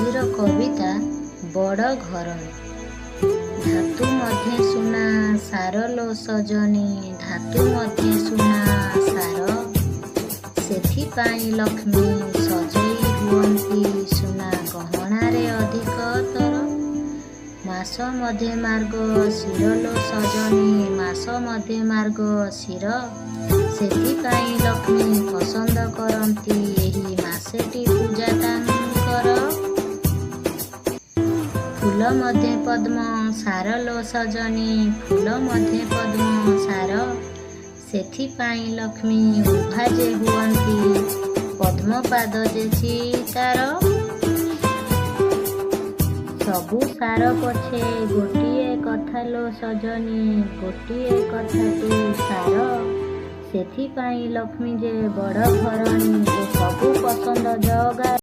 ଆଜିର କବିତା ବଡ଼ ଘରଣୀ। ଧାତୁ ମଧ୍ୟ ସୁନା ସାର ଲୋ ସଜନୀ, ଧାତୁ ମଧ୍ୟ ସୁନା ସାର, ସେଥିପାଇଁ ଲକ୍ଷ୍ମୀ ସଜେଇ ହୁଅନ୍ତି ସୁନା ଗହଣାରେ ଅଧିକତର। ମାସ ମଧ୍ୟ ମାର୍ଗ ଶିର ଲୋ ସଜନୀ, ମାସ ମଧ୍ୟ ମାର୍ଗ ଶିର, ସେଥିପାଇଁ ଲକ୍ଷ୍ମୀ ପସନ୍ଦ କରନ୍ତି ଏହି ମାସଟି ପୂଜା ତାଙ୍କର। ଫୁଲ ମଧ୍ୟ ପଦ୍ମ ସାର ଲୋ ସଜନୀ, ଫୁଲ ମଧ୍ୟ ପଦ୍ମ ସାର, ସେଥିପାଇଁ ଲକ୍ଷ୍ମୀ ଉଭା ଯେ ହୁଅନ୍ତି ପଦ୍ମପାଦ ଯେ ଚିତାର। ସବୁ ସାର ପଛେ ଗୋଟିଏ କଥା ଲୋ ସଜନୀ, ଗୋଟିଏ କଥାଟି ସାର, ସେଥିପାଇଁ ଲକ୍ଷ୍ମୀ ଯେ ବଡ଼ ଘରଣୀ, ଏ ସବୁ ପସନ୍ଦ ଜଗା